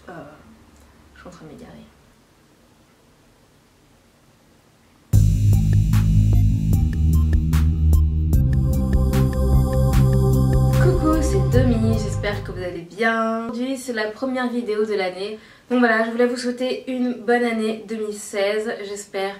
Je suis en train de m'égarer. Coucou, c'est Demi, j'espère que vous allez bien. Aujourd'hui c'est la première vidéo de l'année. Donc voilà, je voulais vous souhaiter une bonne année 2016. J'espère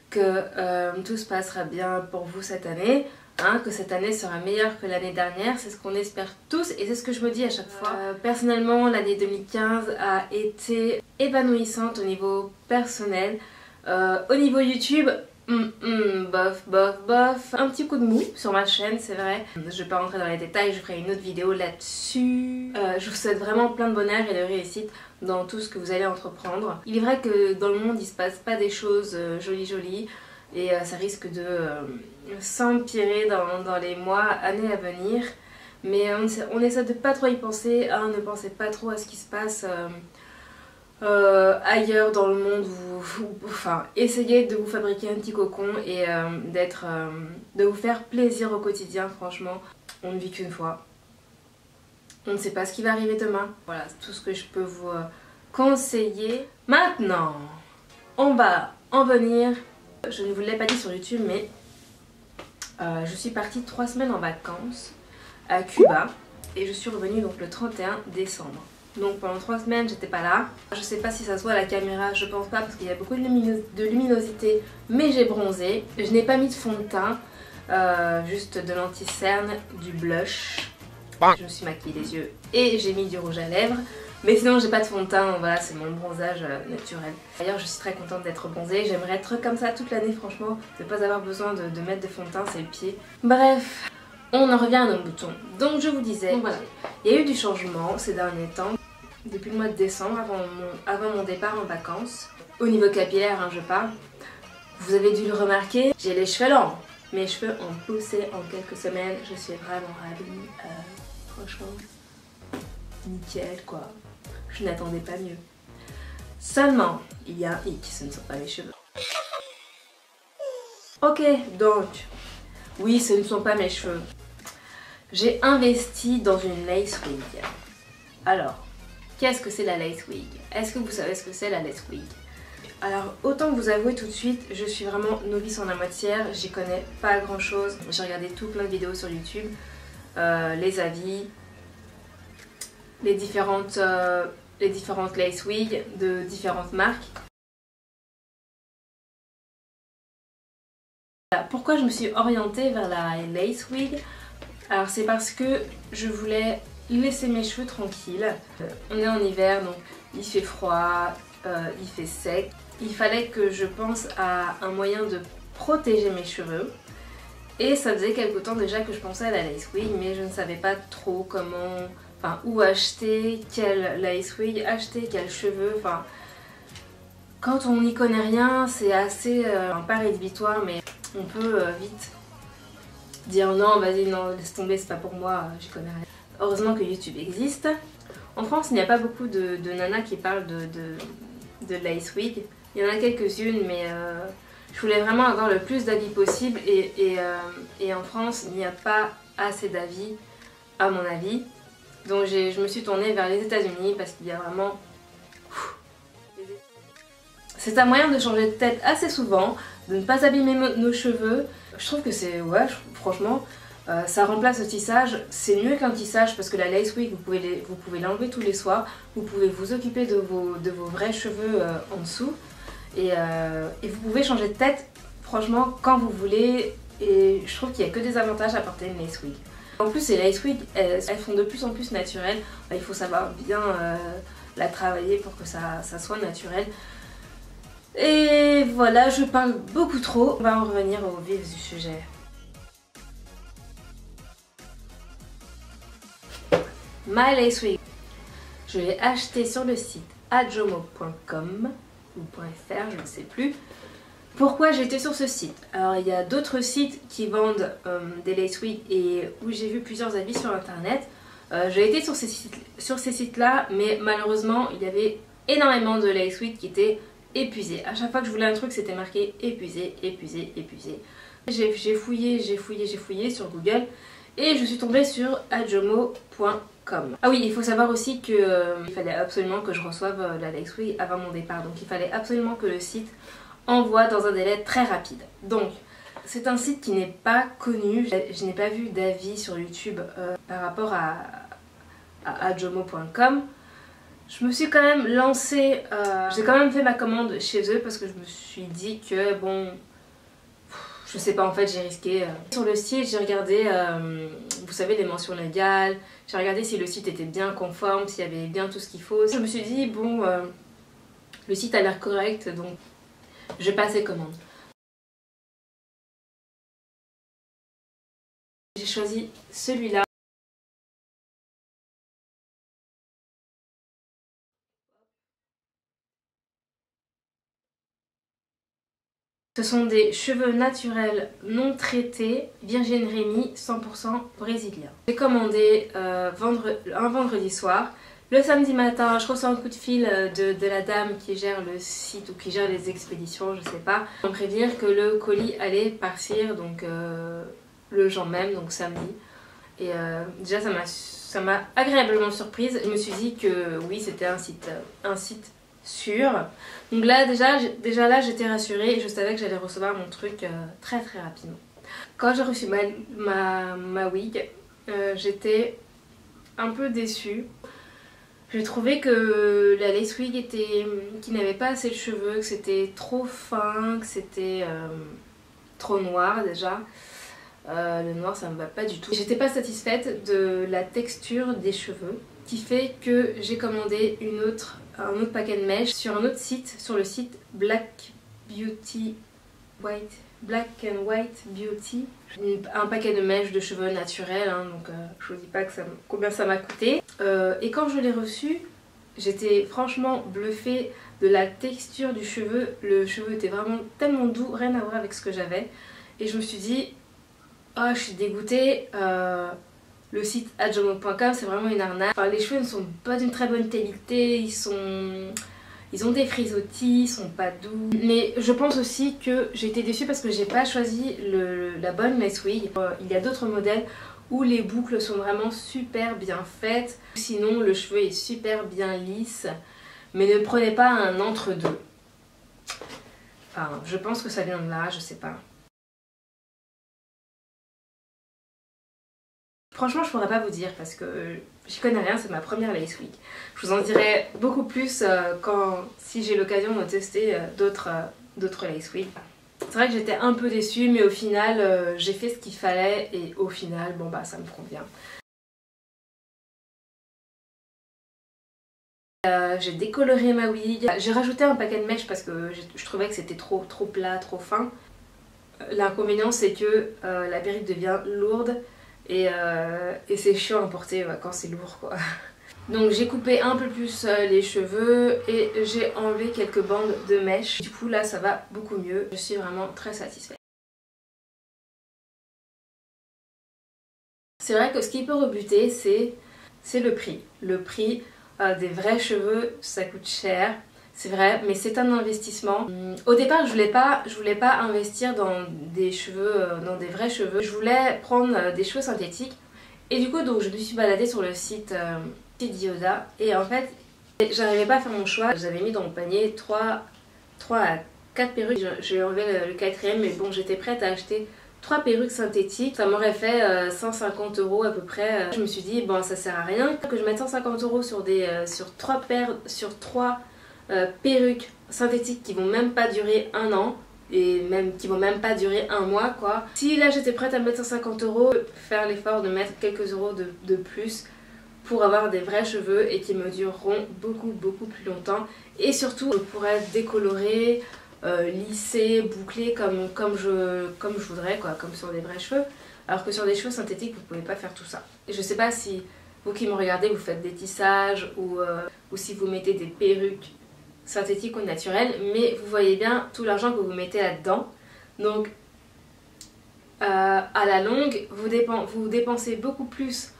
que tout se passera bien pour vous cette année. Hein, que cette année sera meilleure que l'année dernière, c'est ce qu'on espère tous et c'est ce que je me dis à chaque fois. Personnellement, l'année 2015 a été épanouissante au niveau personnel. Au niveau YouTube, bof, bof, bof. Un petit coup de mou sur ma chaîne, c'est vrai. Je vais pas rentrer dans les détails, je ferai une autre vidéo là-dessus. Je vous souhaite vraiment plein de bonheur et de réussite dans tout ce que vous allez entreprendre. Il est vrai que dans le monde, il se passe pas des choses jolies. Et ça risque de s'empirer dans les mois, années à venir. Mais on essaie de pas trop y penser, hein, ne pensez pas trop à ce qui se passe ailleurs dans le monde. Enfin, essayez de vous fabriquer un petit cocon et de vous faire plaisir au quotidien, franchement. On ne vit qu'une fois. On ne sait pas ce qui va arriver demain. Voilà, c'est tout ce que je peux vous conseiller. Maintenant, on va en venir. Je ne vous l'ai pas dit sur YouTube, mais je suis partie 3 semaines en vacances à Cuba et je suis revenue donc le 31 décembre. Donc pendant 3 semaines j'étais pas là. Je sais pas si ça se voit à la caméra, je pense pas parce qu'il y a beaucoup de luminosité, mais j'ai bronzé. Je n'ai pas mis de fond de teint, juste de l'anti-cerne, du blush. Je me suis maquillée les yeux et j'ai mis du rouge à lèvres. Mais sinon j'ai pas de fond de teint, voilà, c'est mon bronzage naturel. D'ailleurs je suis très contente d'être bronzée, j'aimerais être comme ça toute l'année franchement, de ne pas avoir besoin de mettre de fond de teint, c'est le pied. Bref, on en revient à nos boutons. Donc je vous disais, voilà, il y a eu du changement ces derniers temps, depuis le mois de décembre, avant mon départ en vacances. Au niveau capillaire, hein, je parle, vous avez dû le remarquer, j'ai les cheveux longs. Mes cheveux ont poussé en quelques semaines, je suis vraiment ravie, franchement, nickel quoi. Je n'attendais pas mieux. Seulement, il y a un hic, ce ne sont pas mes cheveux. Ok, donc, oui, ce ne sont pas mes cheveux. J'ai investi dans une lace wig. Alors, qu'est-ce que c'est la lace wig? Est-ce que vous savez ce que c'est la lace wig? Alors, autant vous avouer tout de suite, je suis vraiment novice en la matière, j'y connais pas grand chose. J'ai regardé tout plein de vidéos sur YouTube, les avis, les différentes lace wigs de différentes marques. Pourquoi je me suis orientée vers la lace wig? Alors c'est parce que je voulais laisser mes cheveux tranquilles. On est en hiver donc il fait froid, il fait sec. Il fallait que je pense à un moyen de protéger mes cheveux. Et ça faisait quelque temps déjà que je pensais à la lace wig, mais je ne savais pas trop comment... Enfin, où acheter, quelle lace wig acheter, quels cheveux, enfin... Quand on n'y connaît rien, c'est assez, pas rédhibitoire, mais on peut vite dire non, vas-y, non, laisse tomber, c'est pas pour moi, j'y connais rien. Heureusement que YouTube existe. En France, il n'y a pas beaucoup de nanas qui parlent de lace wig. Il y en a quelques-unes, mais je voulais vraiment avoir le plus d'avis possible, et en France, il n'y a pas assez d'avis, à mon avis. Donc je me suis tournée vers les États-Unis parce qu'il y a vraiment... C'est un moyen de changer de tête assez souvent, de ne pas abîmer nos cheveux. Je trouve que c'est... Ouais, franchement, ça remplace le tissage. C'est mieux qu'un tissage parce que la lace wig, vous pouvez l'enlever tous les soirs. Vous pouvez vous occuper de vos vrais cheveux en dessous. Et vous pouvez changer de tête, franchement, quand vous voulez. Et je trouve qu'il n'y a que des avantages à porter une lace wig. En plus, les lace wigs, elles font de plus en plus naturelles. Il faut savoir bien la travailler pour que ça soit naturel. Et voilà, je parle beaucoup trop. On va en revenir au vif du sujet. My lace wig. Je l'ai acheté sur le site ajomo.com ou .fr, je ne sais plus. Pourquoi j'étais sur ce site? Alors il y a d'autres sites qui vendent des lace wigs et où j'ai vu plusieurs avis sur internet. J'ai été sur ces sites là, mais malheureusement il y avait énormément de lace wigs qui étaient épuisés. À chaque fois que je voulais un truc c'était marqué épuisé, épuisé, épuisé. J'ai fouillé sur Google et je suis tombée sur ajomo.com. Ah oui, il faut savoir aussi que il fallait absolument que je reçoive la Lace Wig avant mon départ. Donc il fallait absolument que le site envoie dans un délai très rapide. Donc c'est un site qui n'est pas connu. Je n'ai pas vu d'avis sur YouTube par rapport à Jomo.com. Je me suis quand même lancée, j'ai quand même fait ma commande chez eux parce que je me suis dit que bon, je sais pas, en fait j'ai risqué. Sur le site j'ai regardé, vous savez, les mentions légales, j'ai regardé si le site était bien conforme, s'il y avait bien tout ce qu'il faut. Je me suis dit bon, le site a l'air correct donc je vais passer commande. J'ai choisi celui-là. Ce sont des cheveux naturels non traités, Virgin Rémy 100% brésilien. J'ai commandé un vendredi soir. Le samedi matin, je reçois un coup de fil de la dame qui gère le site ou qui gère les expéditions, je sais pas, pour me prévenir que le colis allait partir donc le jour même, donc samedi. Et déjà ça m'a agréablement surprise. Je me suis dit que oui, c'était un site sûr. Donc là déjà là j'étais rassurée et je savais que j'allais recevoir mon truc très rapidement. Quand j'ai reçu ma wig, j'étais un peu déçue. J'ai trouvé que la lace wig qu'il n'avait pas assez de cheveux, que c'était trop fin, que c'était trop noir déjà. Le noir ça me va pas du tout. J'étais pas satisfaite de la texture des cheveux, qui fait que j'ai commandé un autre paquet de mèches sur un autre site, sur le site Black and White Beauty. Un paquet de mèches de cheveux naturels, hein, donc je vous dis pas combien ça m'a coûté. Et quand je l'ai reçu, j'étais franchement bluffée de la texture du cheveu. Le cheveu était vraiment tellement doux, rien à voir avec ce que j'avais. Et je me suis dit, oh je suis dégoûtée, le site jomo.com c'est vraiment une arnaque. Enfin, les cheveux ne sont pas d'une très bonne qualité, ils ont des frisottis, ils sont pas doux. Mais je pense aussi que j'ai été déçue parce que j'ai pas choisi la bonne lace wig. Il y a d'autres modèles où les boucles sont vraiment super bien faites. Sinon le cheveu est super bien lisse. Mais ne prenez pas un entre-deux. Enfin, je pense que ça vient de là, je sais pas. Franchement, je pourrais pas vous dire parce que j'y connais rien, c'est ma première lace wig. Je vous en dirai beaucoup plus si j'ai l'occasion de tester d'autres lace wigs. C'est vrai que j'étais un peu déçue, mais au final, j'ai fait ce qu'il fallait et au final, bon bah ça me convient. J'ai décoloré ma wig, j'ai rajouté un paquet de mèches parce que je trouvais que c'était trop plat, trop fin. L'inconvénient c'est que la perruque devient lourde. Et c'est chiant à porter quand c'est lourd quoi. Donc j'ai coupé un peu plus les cheveux et j'ai enlevé quelques bandes de mèches. Du coup là ça va beaucoup mieux. Je suis vraiment très satisfaite. C'est vrai que ce qui peut rebuter c'est le prix. Le prix des vrais cheveux ça coûte cher. C'est vrai, mais c'est un investissement. Au départ, je voulais pas investir dans des cheveux, dans des vrais cheveux. Je voulais prendre des cheveux synthétiques. Et du coup, donc, je me suis baladée sur le site Dioda. Et en fait, j'arrivais pas à faire mon choix. J'avais mis dans mon panier 3 à 4 perruques. J'ai enlevé le quatrième, mais bon, j'étais prête à acheter 3 perruques synthétiques. Ça m'aurait fait 150 € à peu près. Je me suis dit, bon, ça sert à rien que je mette 150 € sur 3 perruques synthétiques qui vont même pas durer un an et même qui vont même pas durer un mois quoi. Si là j'étais prête à mettre 150 €, faire l'effort de mettre quelques euros de plus pour avoir des vrais cheveux et qui me dureront beaucoup plus longtemps et surtout je pourrais décolorer, lisser, boucler comme je voudrais quoi, comme sur des vrais cheveux, alors que sur des cheveux synthétiques vous pouvez pas faire tout ça. Et je sais pas si vous qui me regardez vous faites des tissages ou si vous mettez des perruques synthétique ou naturel, mais vous voyez bien tout l'argent que vous mettez là-dedans. Donc à la longue, vous dépensez beaucoup plus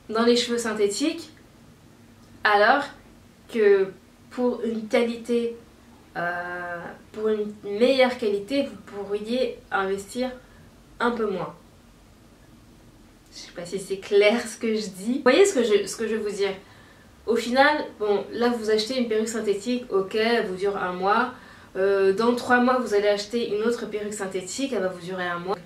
dans les cheveux synthétiques, alors que pour une qualité, pour une meilleure qualité, vous pourriez investir un peu moins. Je sais pas si c'est clair ce que je dis. Vous voyez ce que je veux vous dire? Au final, bon, là vous achetez une perruque synthétique, ok, elle vous dure 1 mois. Dans 3 mois, vous allez acheter une autre perruque synthétique, elle va vous durer 1 mois.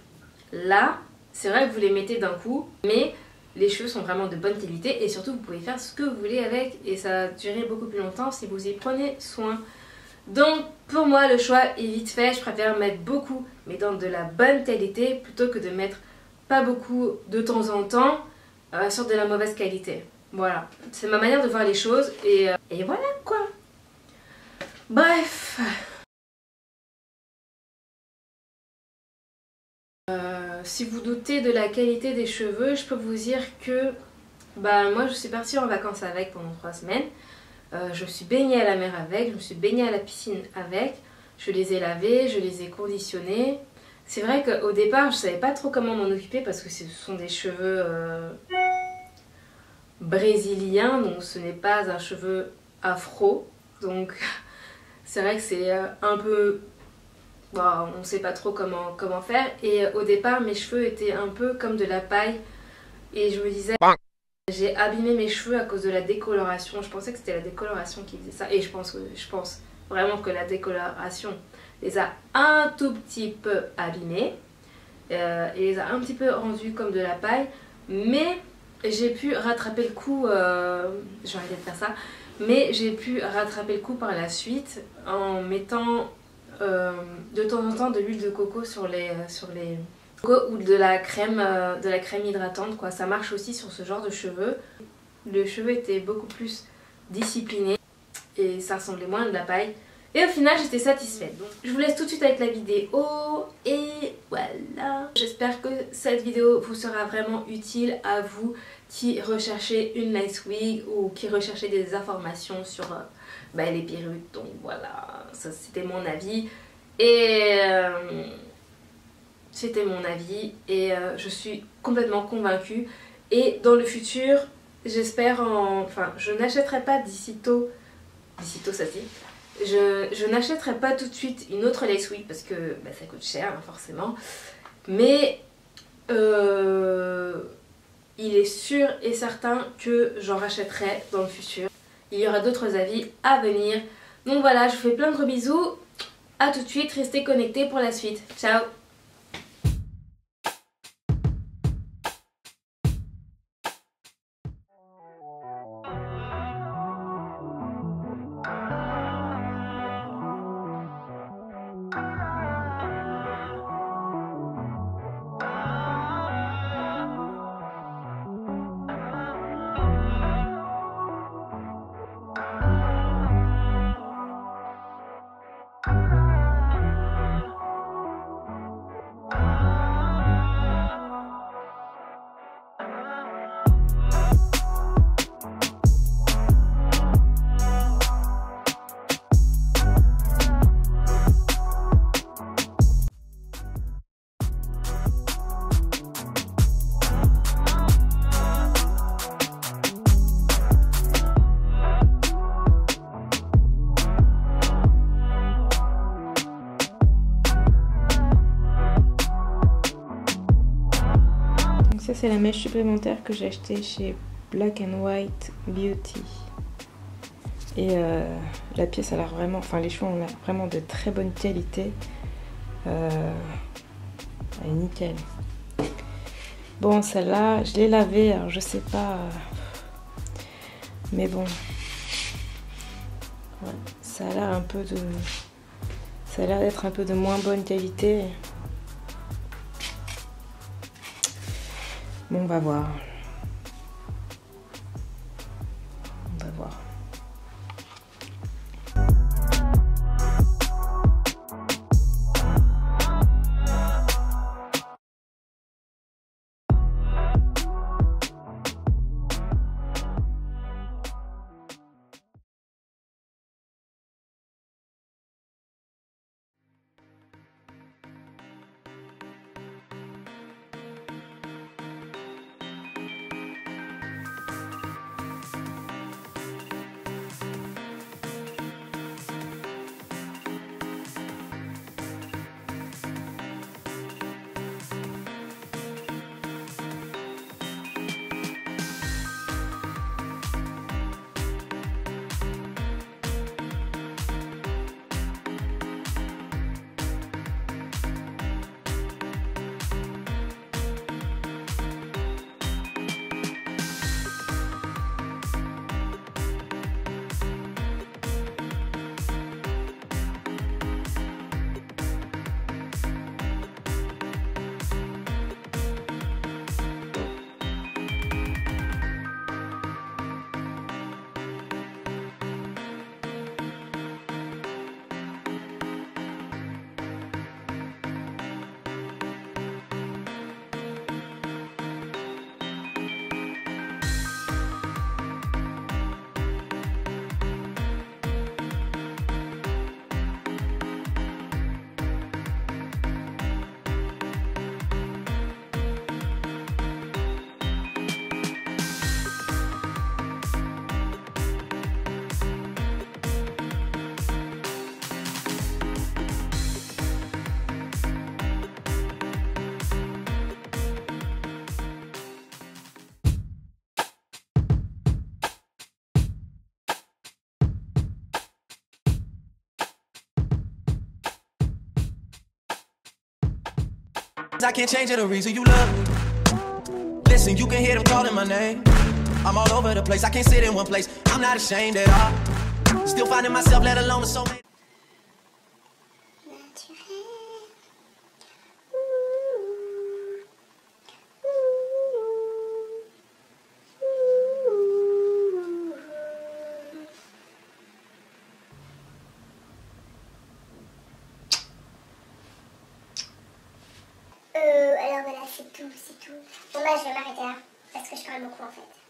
Là, c'est vrai que vous les mettez d'un coup, mais les cheveux sont vraiment de bonne qualité et surtout vous pouvez faire ce que vous voulez avec et ça va durer beaucoup plus longtemps si vous y prenez soin. Donc pour moi le choix est vite fait, je préfère mettre beaucoup mais dans de la bonne qualité plutôt que de mettre pas beaucoup de temps en temps sur de la mauvaise qualité. Voilà, c'est ma manière de voir les choses et voilà quoi. Bref. Si vous doutez de la qualité des cheveux, je peux vous dire que moi je suis partie en vacances avec pendant 3 semaines. Je me suis baignée à la mer avec, je me suis baignée à la piscine avec. Je les ai lavés, je les ai conditionnés. C'est vrai qu'au départ, je savais pas trop comment m'en occuper parce que ce sont des cheveux brésiliens, donc ce n'est pas un cheveu afro. Donc c'est vrai que c'est un peu... Bon, on ne sait pas trop comment faire. Et au départ, mes cheveux étaient un peu comme de la paille. Et je me disais... J'ai abîmé mes cheveux à cause de la décoloration. Je pensais que c'était la décoloration qui faisait ça. Et je pense vraiment que la décoloration les a un tout petit peu abîmés. Et les a un petit peu rendus comme de la paille. Mais j'ai pu rattraper le coup... J'ai arrêté de faire ça. Mais j'ai pu rattraper le coup par la suite en mettant de temps en temps de l'huile de coco sur les ou de la crème hydratante quoi. Ça marche aussi sur ce genre de cheveux. Le cheveu était beaucoup plus discipliné et ça ressemblait moins à de la paille. Et au final j'étais satisfaite. Donc, je vous laisse tout de suite avec la vidéo et voilà. J'espère que cette vidéo vous sera vraiment utile à vous qui recherchez une nice wig ou qui recherchez des informations sur les perruques. Donc voilà, ça c'était mon avis. Et c'était mon avis et je suis complètement convaincue. Et dans le futur, j'espère enfin, je n'achèterai pas d'ici-tôt ça se dit. Je n'achèterai pas tout de suite une autre lace wig parce que ça coûte cher hein, forcément. Mais il est sûr et certain que j'en rachèterai dans le futur. Il y aura d'autres avis à venir. Donc voilà, je vous fais plein de gros bisous. A tout de suite, restez connectés pour la suite. Ciao! Ça c'est la mèche supplémentaire que j'ai achetée chez Black and White Beauty. Et la pièce a l'air vraiment, enfin les cheveux ont l'air vraiment de très bonne qualité. Elle est nickel. Bon celle-là, je l'ai lavée, alors je sais pas. Mais bon. Ouais, ça a l'air un peu de. Ça a l'air d'être un peu de moins bonne qualité. Bon, on va voir. On va voir. I can't change the reason you love me. Listen, you can hear them calling my name. I'm all over the place, I can't sit in one place. I'm not ashamed at all. Still finding myself, let alone a soulmate. Alors voilà, c'est tout. Bon bah je vais m'arrêter là, parce que je parle beaucoup en fait.